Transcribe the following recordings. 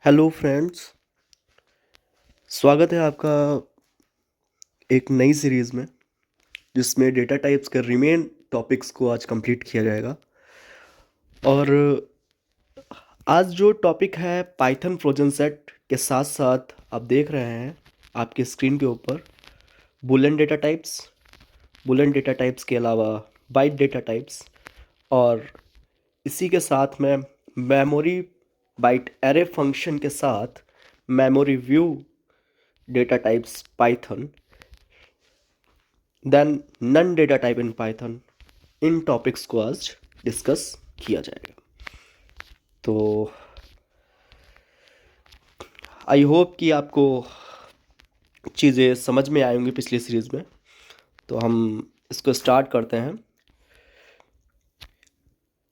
Hello friends. स्वागत है आपका एक नई सीरीज़ में जिसमें डेटा टाइप्स के रिमेन टॉपिक्स को आज कंप्लीट किया जाएगा। और आज जो टॉपिक है पाइथन फ्रोजन सेट के साथ साथ आप देख रहे हैं आपके स्क्रीन के ऊपर बुलियन डेटा टाइप्स के अलावा बाइट डेटा टाइप्स, और इसी के साथ में मेमोरी बाइट एरे फंक्शन के साथ memory view data types Python, then none data type in Python. In topics को आज डिस्कस किया जाएगा। तो आई होप कि आपको चीज़ें समझ में आई होंगी पिछली सीरीज़ में। तो हम इसको स्टार्ट करते हैं।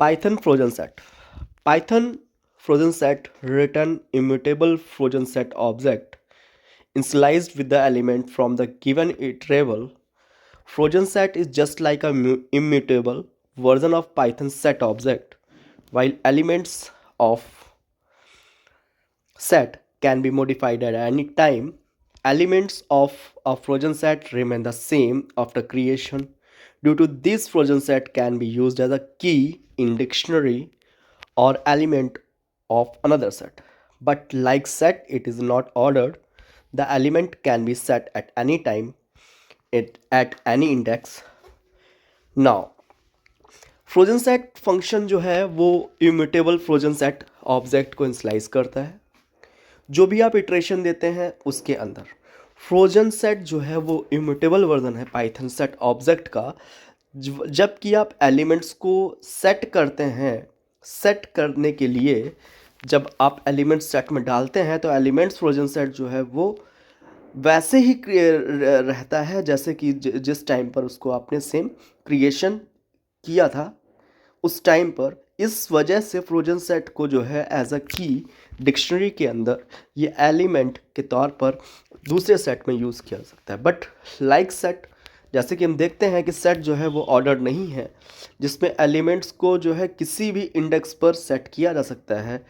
Python frozen set. Python frozen set return immutable frozen set object initialized with the element from the given iterable. Frozen set is just like a immutable version of Python set object, while elements of set can be modified at any time. Elements of a frozen set remain the same after creation. Due to this, frozen set can be used as a key in dictionary or element of another set. But like set, it is not ordered. The element can be set at any time, at any index. Now, frozen set function जो है वो immutable frozen set object को initialise करता है। जो भी आप iteration देते हैं उसके अंदर फ्रोजन सेट जो है वो इम्यूटेबल वर्जन है पाइथन सेट ऑब्जेक्ट का। जबकि आप एलिमेंट्स को सेट करते हैं, सेट करने के लिए जब आप एलिमेंट्स सेट में डालते हैं तो एलिमेंट्स फ्रोजन सेट जो है वो वैसे ही रहता है जैसे कि जिस टाइम पर उसको आपने सेम क्रिएशन किया था उस टाइम पर। इस वजह से फ्रोजन सेट को जो है एज अ की डिक्शनरी के अंदर ये एलिमेंट के तौर पर दूसरे सेट में यूज़ किया जा सकता है। बट लाइक सेट, जैसे कि हम देखते हैं कि सेट जो है वो ऑर्डर नहीं है, जिसमें एलिमेंट्स को जो है किसी भी इंडेक्स पर सेट किया जा सकता है।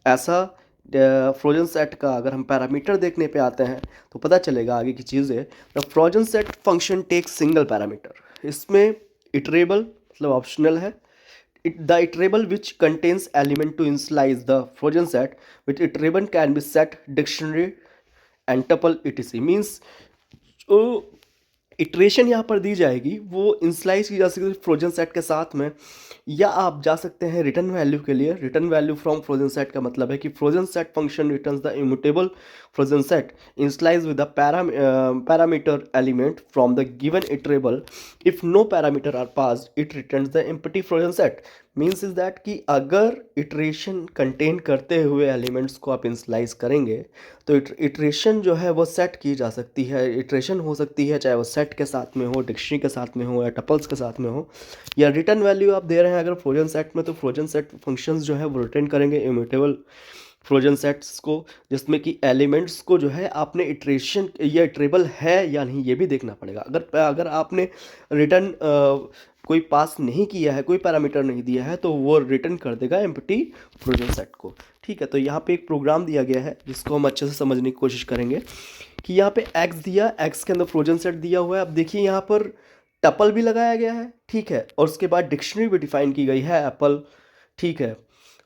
ऐसा फ्रोजन सेट का अगर हम पैरामीटर देखने पे आते हैं तो पता चलेगा आगे की चीज़ें। The frozen set function take single parameter. इसमें इटरेबल मतलब ऑप्शनल है। The iterable which contains element to initialize the frozen set with iterable can be set dictionary and tuple etc means जो इटरेशन यहाँ पर दी जाएगी वो इंसलाइज की जा सकती है फ्रोजन सेट के साथ में, या आप जा सकते हैं रिटर्न वैल्यू के लिए। Return value from frozen set का मतलब है कि frozen set function returns the immutable frozen set initialised with the parameter element from the given iterable. If no parameter are passed it returns the empty frozen set. Means is that कि अगर iteration contain करते हुए elements को आप initialised करेंगे तो iteration जो है वो सेट की जा सकती है। इटरेशन हो सकती है चाहे वो सेट के साथ में हो, डिक्शनरी के साथ में हो, या टपल्स के साथ में हो, या रिटर्न वैल्यू आप दे रहे हैं अगर फ्रोजन सेट में तो फ्रोजन सेट फंक्शंस जो है वो रिटर्न करेंगे इम्यूटेबल फ्रोजन सेट्स को, जिसमें कि एलिमेंट्स को जो है आपने इटरेशन या इटरेबल है या नहीं ये भी देखना पड़ेगा। अगर अगर आपने रिटर्न कोई पास नहीं किया है, कोई पैरामीटर नहीं दिया है, तो वो रिटर्न कर देगा एम्प्टी फ्रोजन सेट को। ठीक है, तो यहाँ पे एक प्रोग्राम दिया गया है जिसको हम अच्छे से समझने की कोशिश करेंगे कि यहाँ पे एक्स दिया, एक्स के अंदर फ्रोजन सेट दिया हुआ है। अब देखिए यहाँ पर टपल भी लगाया गया है, ठीक है, और उसके बाद डिक्शनरी भी डिफाइन की गई है एप्पल, ठीक है।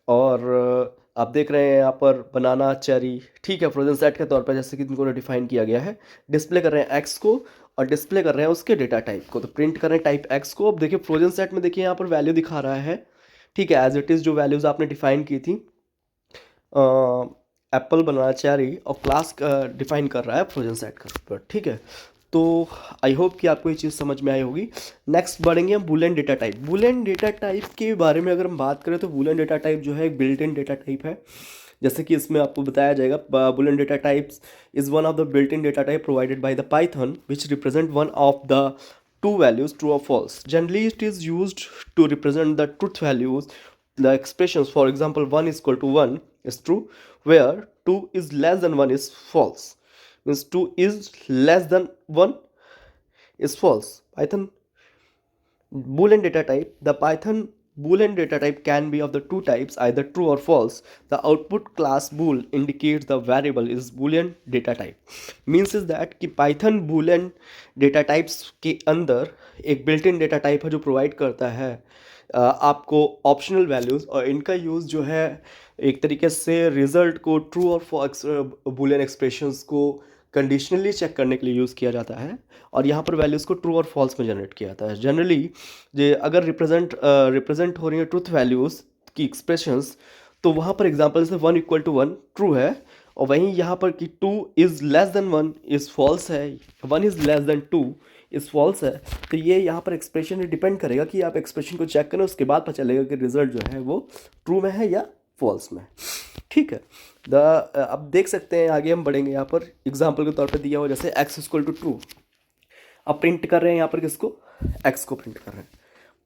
और आप देख रहे हैं यहाँ पर बनाना, चेरी, ठीक है, फ्रोजन सेट के तौर पर जैसे कि इनको डिफाइन किया गया है। डिस्प्ले कर रहे हैं एक्स को और डिस्प्ले कर रहे हैं उसके डेटा टाइप को, तो प्रिंट कर रहे हैं टाइप एक्स को। अब देखिए फ्रोजन सेट में देखिए यहाँ पर वैल्यू दिखा रहा है, ठीक है, एज इट इज़ जो वैल्यूज़ आपने डिफाइन की थी एप्पल, बनाना, चेरी, और क्लास डिफाइन कर रहा है फ्रोजन सेट के ऊपर, ठीक है। तो आई होप कि आपको ये चीज़ समझ में आई होगी। नेक्स्ट बढ़ेंगे हम Boolean data type. Boolean data type के बारे में अगर हम बात करें तो बूलियन डेटा टाइप जो है एक बिल्ट इन डेटा टाइप है। जैसे कि इसमें आपको बताया जाएगा Boolean data types is one of the built in data type provided by the Python which represent one of the two values, true or false. Generally it is used to represent the truth values. The expressions, for example, 1 is equal to 1 is true, where 2 is less than 1 is false. Means 2 is less than 1 is false. Python Boolean data type. The Python Boolean data type can be of the two types, either true or false. The output class bool indicates the variable is boolean data type. Means is that कि python boolean data types के अंदर एक built in data type है जो provide करता है आपको optional values, और इनका यूज़ जो है एक तरीके से रिजल्ट को ट्रू और फॉल्स बूलियन एक्सप्रेशंस को कंडीशनली चेक करने के लिए यूज़ किया जाता है, और यहाँ पर वैल्यूज़ को ट्रू और फॉल्स में जनरेट किया जाता है। जनरली जे अगर रिप्रेजेंट हो रही है ट्रूथ वैल्यूज़ की एक्सप्रेशंस, तो वहाँ पर एग्जांपल से 1 = 1 ट्रू है, और वहीं यहाँ पर कि 2 is less than 1 is false है, 1 is less than 2 is false है। तो ये यहाँ पर एक्सप्रेशन डिपेंड करेगा कि आप एक्सप्रेशन को चेक करें, उसके बाद पता चलेगा कि रिजल्ट जो है वो ट्रू में है या फॉल्स में। ठीक है। अब देख सकते हैं, आगे हम बढ़ेंगे। यहाँ पर एग्जाम्पल के तौर पे दिया हुआ जैसे x = ट्रू। अब प्रिंट कर रहे हैं यहाँ पर किसको, x को प्रिंट कर रहे हैं।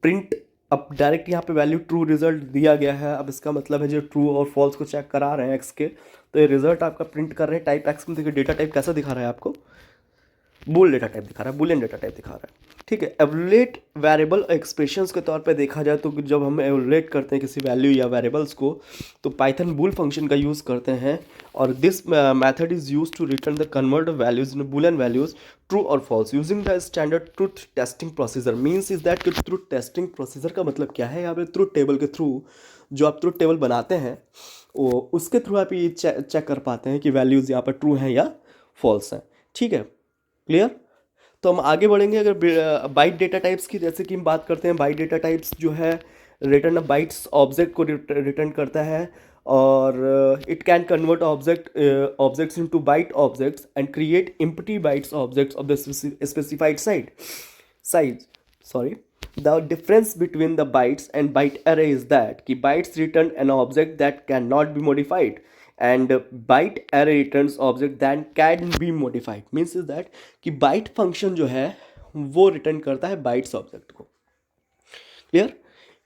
प्रिंट अब डायरेक्ट यहाँ पे वैल्यू ट्रू रिजल्ट दिया गया है। अब इसका मतलब है जो ट्रू और फॉल्स को चेक करा रहे हैं x के, तो ये रिजल्ट आपका प्रिंट कर रहे हैं टाइप x में। देखिए डेटा टाइप कैसा दिखा रहा है आपको, बूल डेटा टाइप दिखा रहा है, बूलियन डेटा टाइप दिखा रहा है। ठीक है। एवलुएट वेरिएबल एक्सप्रेशंस के तौर पे देखा जाए तो जब हम एवलुएट करते हैं किसी वैल्यू या वेरिएबल्स को, तो पाइथन बूल फंक्शन का यूज़ करते हैं, और this method is use to return the convert values in boolean values true और false using the standard truth testing procedure. Means is that कि ट्रूथ टेस्टिंग प्रोसीजर का मतलब क्या है, यहाँ पे ट्रूथ टेबल के थ्रू जो आप ट्रूथ टेबल बनाते हैं वो उसके थ्रू आप ये चेक कर पाते हैं कि वैल्यूज़ यहाँ पर ट्रू हैं या फॉल्स हैं। ठीक है, क्लियर। तो हम आगे बढ़ेंगे। अगर बाइट डेटा टाइप्स की जैसे कि हम बात करते हैं, बाइट डेटा टाइप्स जो है रिटर्न बाइट्स ऑब्जेक्ट को रिटर्न करता है, और it can convert objects into byte objects and create empty bytes objects of the specified size sorry. The difference between the bytes and byte array is that कि bytes return an object that cannot be modified and byte array returns object that can be modified. Means is that कि byte function जो है वो return करता है bytes object को। Clear?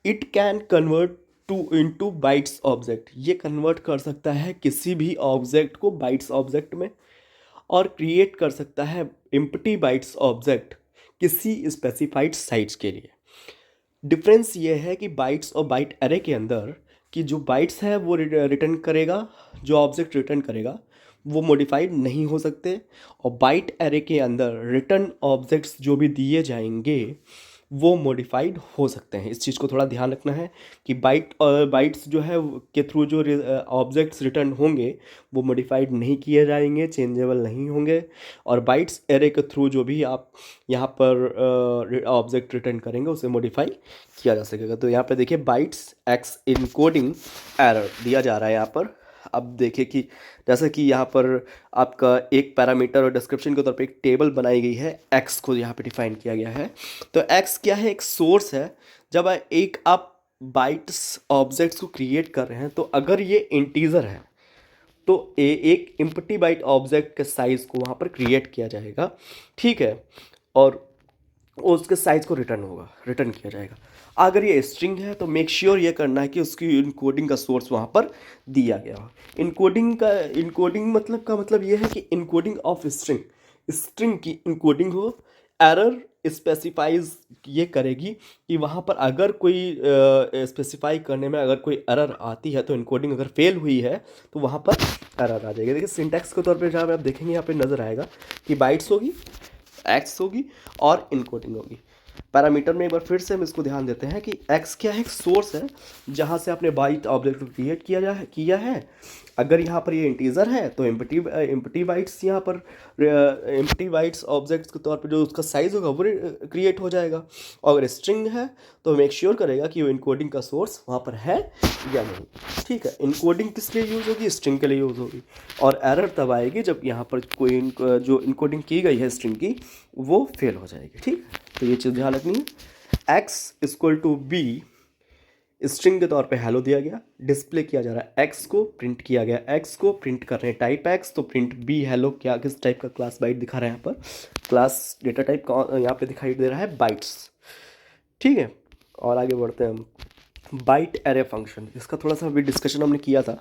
It can convert to into bytes object। ये convert कर सकता है किसी भी object को bytes object में, और create कर सकता है empty bytes object किसी specified size के लिए। डिफरेंस ये है कि बाइट्स और बाइट एरे के अंदर कि जो बाइट्स है वो रिटर्न करेगा, जो ऑब्जेक्ट रिटर्न करेगा वो मॉडिफाइड नहीं हो सकते, और बाइट एरे के अंदर रिटर्न ऑब्जेक्ट्स जो भी दिए जाएंगे वो मॉडिफाइड हो सकते हैं। इस चीज़ को थोड़ा ध्यान रखना है कि बाइट्स जो है के थ्रू जो ऑब्जेक्ट्स रिटर्न होंगे वो मॉडिफाइड नहीं किए जाएंगे, चेंजेबल नहीं होंगे, और बाइट्स एरे के थ्रू जो भी आप यहाँ पर ऑब्जेक्ट रिटर्न करेंगे उसे मॉडिफाई किया जा सकेगा। तो यहाँ पे देखिए बाइट्स एक्स इनकोडिंग एरर दिया जा रहा है यहाँ पर। अब देखिए कि जैसे कि यहाँ पर आपका एक पैरामीटर और डिस्क्रिप्शन के तौर पे एक टेबल बनाई गई है, एक्स को यहाँ पे डिफाइन किया गया है। तो एक्स क्या है, एक सोर्स है। जब एक आप बाइट्स ऑब्जेक्ट्स को क्रिएट कर रहे हैं, तो अगर ये इंटीजर है तो एक एम्प्टी बाइट ऑब्जेक्ट के साइज़ को वहाँ पर क्रिएट किया जाएगा। ठीक है, और उसके साइज़ को रिटर्न किया जाएगा। अगर ये स्ट्रिंग है तो मेक श्योर ये करना है कि उसकी इनकोडिंग का सोर्स वहाँ पर दिया गया हो। इनकोडिंग मतलब का मतलब ये है कि इनकोडिंग ऑफ स्ट्रिंग की इनकोडिंग हो। एरर स्पेसिफाइज ये करेगी कि वहाँ पर अगर कोई स्पेसिफाई करने में अगर कोई एरर आती है, तो इनकोडिंग अगर फेल हुई है तो वहाँ पर एरर आ जाएगी। देखिए सिंटैक्स के तौर पे जहाँ आप देखेंगे यहाँ पे नज़र आएगा कि बाइट्स होगी, एक्स होगी और इनकोडिंग होगी। पैरामीटर में एक बार फिर से हम इसको ध्यान देते हैं कि एक्स क्या है, एक सोर्स है जहाँ से आपने बाइट ऑब्जेक्ट को क्रिएट किया है। अगर यहाँ पर ये इंटीजर है तो एम्प्टी बाइट्स यहाँ पर एम्प्टी बाइट्स ऑब्जेक्ट्स के तौर पे जो उसका साइज़ होगा वो क्रिएट हो जाएगा। और अगर स्ट्रिंग है तो मेक श्योर करेगा कि वो इनकोडिंग का सोर्स वहाँ पर है या नहीं। ठीक है, इनकोडिंग किस लिए यूज़ होगी, स्ट्रिंग के लिए यूज़ होगी, और एरर तब आएगी जब यहाँ पर कोई जो इनकोडिंग की गई है स्ट्रिंग की वो फेल हो जाएगी। ठीक, तो ये चीज़ ध्यान रखनी है। X equal to b string के तौर पे हेलो दिया गया, डिस्प्ले किया जा रहा है एक्स को, प्रिंट किया गया एक्स को, प्रिंट कर रहे हैं टाइप एक्स, तो प्रिंट बी हेलो क्या किस टाइप का क्लास बाइट दिखा रहे हैं यहाँ पर, क्लास डेटा टाइप का यहाँ पे दिखाई दे रहा है बाइट्स। ठीक है, और आगे बढ़ते हैं हम। बाइट एरे फंक्शन, इसका थोड़ा सा अभी डिस्कशन हमने किया था,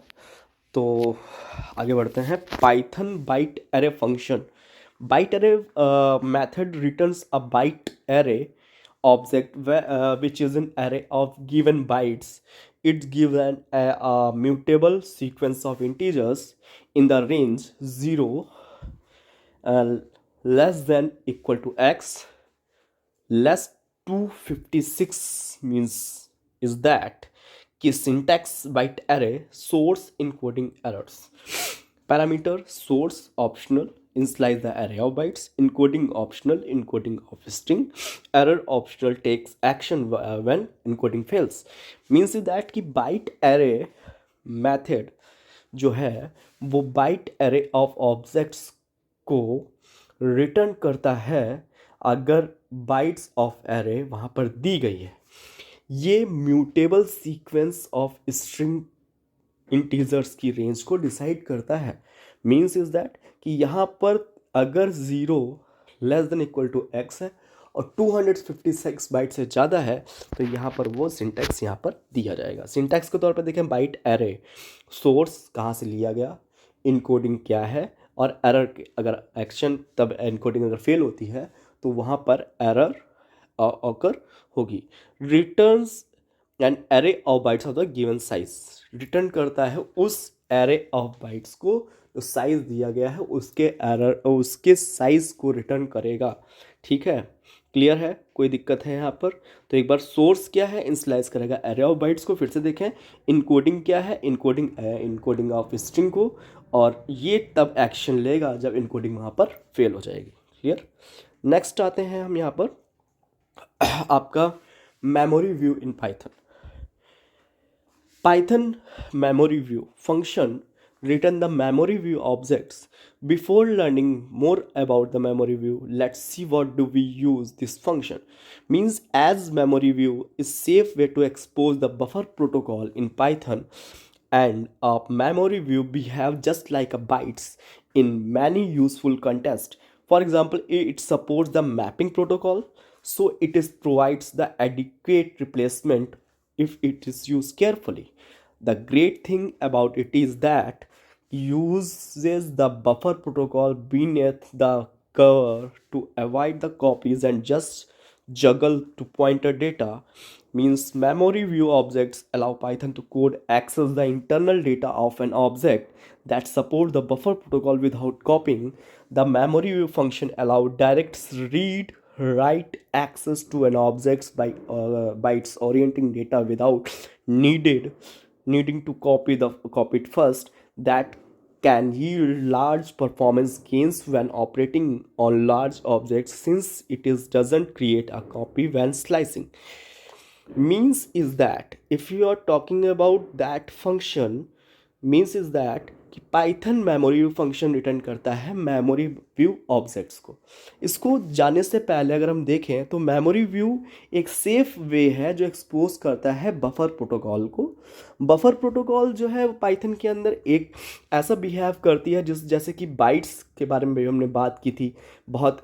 तो आगे बढ़ते हैं। Python byte array function. Byte array method returns a byte array object which is an array of given bytes. It gives a mutable sequence of integers in the range 0 uh, less than equal to x less 256 means is that कि syntax byte array source encoding errors parameter source optional initialize the array of bytes encoding optional encoding of string error optional takes action when encoding fails means that कि byte array method जो है वो byte array of objects को return करता है अगर bytes of array वहाँ पर दी गई है ये mutable sequence of string integers की रेंज को डिसाइड करता है मीन्स इज दैट कि यहाँ पर अगर zero less than equal to x है और 256 बाइट से ज़्यादा है तो यहाँ पर वो सिंटैक्स यहाँ पर दिया जाएगा सिंटैक्स के तौर पर देखें बाइट एरे सोर्स कहाँ से लिया गया इनकोडिंग क्या है और एरर अगर एक्शन तब एनकोडिंग अगर फेल होती है तो वहाँ पर एरर ऑकर होगी returns an array of bytes of the given size return करता है उस एरे ऑफ बाइट्स को जो साइज दिया गया है उसके एरर उसके साइज को रिटर्न करेगा ठीक है क्लियर है कोई दिक्कत है यहाँ पर तो एक बार सोर्स क्या है इनिशियलाइज करेगा एरे ऑफ बाइट्स को फिर से देखें इनकोडिंग क्या है इनकोडिंग ऑफ स्ट्रिंग को और ये तब एक्शन लेगा जब इनकोडिंग वहाँ पर फेल हो जाएगी क्लियर नेक्स्ट आते हैं हम यहाँ पर आपका memory view in Python memory view function return the memory view objects. Before learning more about the memory view, let's see what do we use this function. Means as memory view is safe way to expose the buffer protocol in Python and a memory view behave just like a bytes in many useful contexts. For example, it supports the mapping protocol, so it is provides the adequate replacement if it is used carefully. The great thing about it is that uses the buffer protocol beneath the cover to avoid the copies and just juggle to pointer data means memory view objects allow Python to code access the internal data of an object that support the buffer protocol without copying. The memory view function allow direct read write access to an objects by bytes orienting data without needing to copy it first that can yield large performance gains when operating on large objects since it is doesn't create a copy when slicing means is that if you are talking about that function means is that कि Python memory view function return करता है memory view objects को इसको जाने से पहले अगर हम देखें तो मेमोरी व्यू एक सेफ वे है जो एक्सपोज करता है बफर प्रोटोकॉल को बफर प्रोटोकॉल जो है पाइथन के अंदर एक ऐसा बिहेव करती है जैसे कि बाइट्स के बारे में भी हमने बात की थी बहुत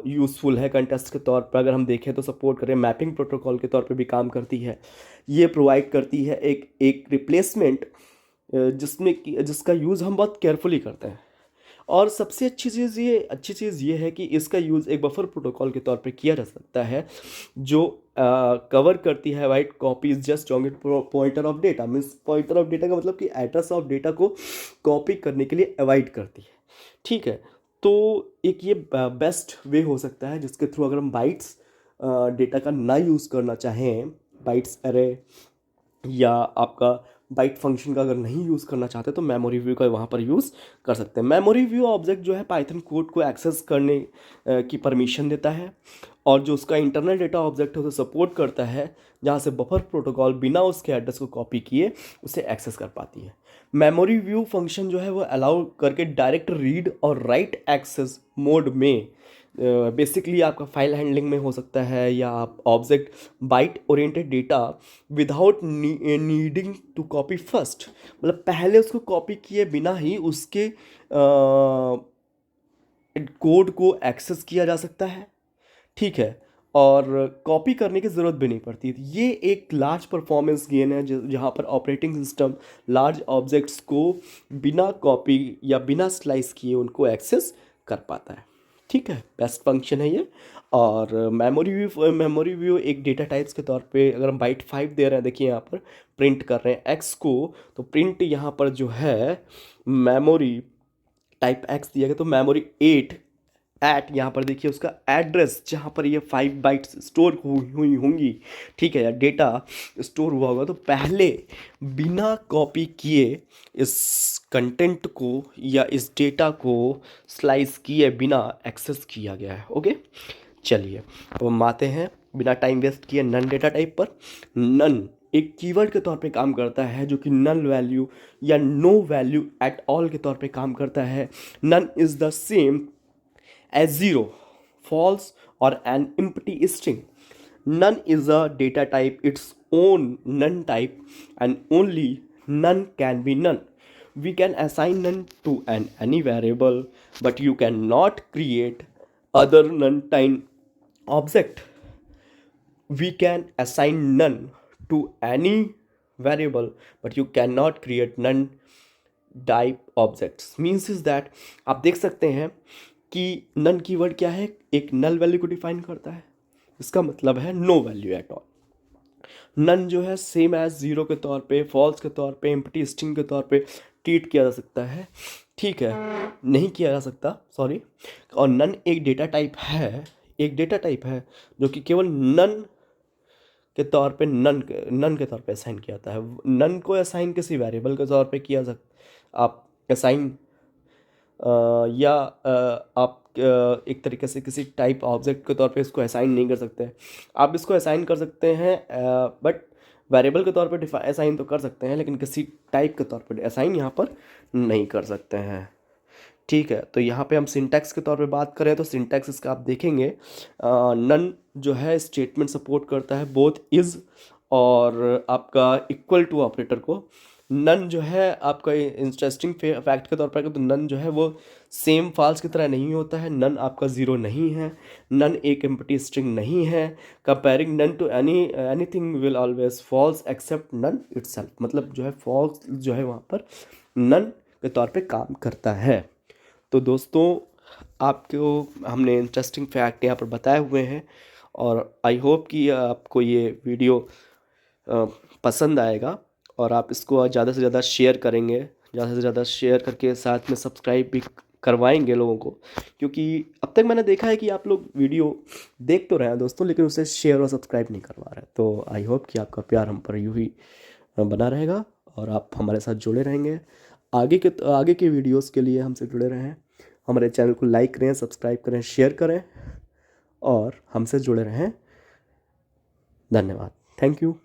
यूज़फुल है कंटेस्ट के तौर पर अगर हम देखें तो सपोर्ट करें मैपिंग प्रोटोकॉल के तौर पर भी काम करती है ये प्रोवाइड करती है एक रिप्लेसमेंट जिसका यूज़ हम बहुत केयरफुली करते हैं और सबसे अच्छी चीज़ ये है कि इसका यूज़ एक बफर प्रोटोकॉल के तौर पे किया जा सकता है जो कवर करती है वाइट कॉपीज जस्ट जॉन्गेट pointer of data means pointer of data का मतलब कि एड्रेस ऑफ डेटा को कॉपी करने के लिए अवॉइड करती है ठीक है तो एक ये बेस्ट वे हो सकता है जिसके थ्रू अगर हम बाइट्स डेटा का ना यूज़ करना चाहें बाइट्स अरे या आपका बाइट फंक्शन का अगर नहीं यूज़ करना चाहते तो मेमोरी व्यू का वहाँ पर यूज़ कर सकते हैं मेमोरी व्यू ऑब्जेक्ट जो है पाइथन कोड को एक्सेस करने की परमिशन देता है और जो उसका इंटरनल डेटा ऑब्जेक्ट है उसे सपोर्ट करता है जहाँ से बफर प्रोटोकॉल बिना उसके एड्रेस को कॉपी किए उसे एक्सेस कर पाती है मेमोरी व्यू फंक्शन जो है वो अलाउ करके डायरेक्ट रीड और राइट एक्सेस मोड में बेसिकली आपका फाइल हैंडलिंग में हो सकता है या आप object byte oriented data without needing to copy first मतलब पहले उसको कॉपी किए बिना ही उसके कोड को एक्सेस किया जा सकता है ठीक है और कॉपी करने की ज़रूरत भी नहीं पड़ती ये एक लार्ज परफॉर्मेंस गेन है जहाँ पर ऑपरेटिंग सिस्टम लार्ज ऑब्जेक्ट्स को बिना कॉपी या बिना स्लाइस किए उनको एक्सेस कर पाता है ठीक है, बेस्ट फंक्शन है ये। और मेमोरी व्यू एक डेटा टाइप्स के तौर पे अगर हम बाइट 5 दे रहे हैं, देखिए यहाँ पर प्रिंट कर रहे हैं एक्स को, तो प्रिंट यहाँ पर जो है मेमोरी टाइप एक्स दिया गया, तो मेमोरी 8 एट यहाँ पर देखिए उसका एड्रेस जहाँ पर ये 5 बाइट्स स्टोर हुई हुई होंगी, ठीक है, या डेटा स्टोर हुआ होगा, तो पहले बिना कॉपी किए इस कंटेंट को या इस डेटा को स्लाइस किए बिना एक्सेस किया गया है। ओके, चलिए अब हम आते हैं बिना टाइम वेस्ट किए नन डेटा टाइप पर। नन एक कीवर्ड के तौर पे काम करता है जो कि नल वैल्यू या नो वैल्यू एट ऑल के तौर पे काम करता है। None is the same as 0, false, or an empty string. None is a data type, its own none type, and only none can be none. We can assign none to any variable, but you cannot create other none type object. We can assign none to any variable, but you cannot create none type objects. Means is that आप देख सकते हैं कि none keyword क्या है, एक null value को define करता है, इसका मतलब है no value at all. None जो है सेम एज जीरो के तौर पे, फॉल्स के तौर पे, एम्प्टी स्ट्रिंग के तौर पे ट्रीट किया जा सकता है, ठीक है, नहीं किया जा सकता, सॉरी। और नन एक डेटा टाइप है, एक डेटा टाइप है जो कि केवल नन के तौर पे नन के तौर पे असाइन किया जाता है। नन को असाइन किसी वेरिएबल के तौर पे किया जा, आप असाइन या आप एक तरीके से किसी टाइप ऑब्जेक्ट के तौर पे इसको असाइन नहीं कर सकते। आप इसको असाइन कर सकते हैं बट वेरिएबल के तौर पे असाइन तो कर सकते हैं, लेकिन किसी टाइप के तौर पे असाइन यहाँ पर नहीं कर सकते हैं, ठीक है। तो यहाँ पे हम सिंटैक्स के तौर पे बात करें तो सिंटैक्स इसका आप देखेंगे, नन जो है स्टेटमेंट सपोर्ट करता है बोथ इज़ और आपका इक्वल टू ऑपरेटर को। नन जो है आपका इंटरेस्टिंग फैक्ट के तौर पर तो नन जो है वो सेम फॉल्स की तरह नहीं होता है, नन आपका ज़ीरो नहीं है, नन एक एम्प्टी स्ट्रिंग नहीं है। Comparing none to anything will always false except none itself, मतलब जो है फॉल्स जो है वहाँ पर नन के तौर पे काम करता है। तो दोस्तों आपको हमने इंटरेस्टिंग फैक्ट यहाँ पर बताए हुए हैं, और आई होप कि आपको ये वीडियो पसंद आएगा और आप इसको ज़्यादा से ज़्यादा शेयर करेंगे, ज़्यादा से ज़्यादा शेयर करके साथ में सब्सक्राइब भी करवाएंगे लोगों को, क्योंकि अब तक मैंने देखा है कि आप लोग वीडियो देख तो रहे हैं दोस्तों, लेकिन उसे शेयर और सब्सक्राइब नहीं करवा रहे। तो आई होप कि आपका प्यार हम पर यूँ ही बना रहेगा और आप हमारे साथ जुड़े रहेंगे। आगे के वीडियोस के लिए हमसे जुड़े रहें, हमारे चैनल को लाइक करें, सब्सक्राइब करें, शेयर करें और हमसे जुड़े रहें। धन्यवाद, थैंक यू।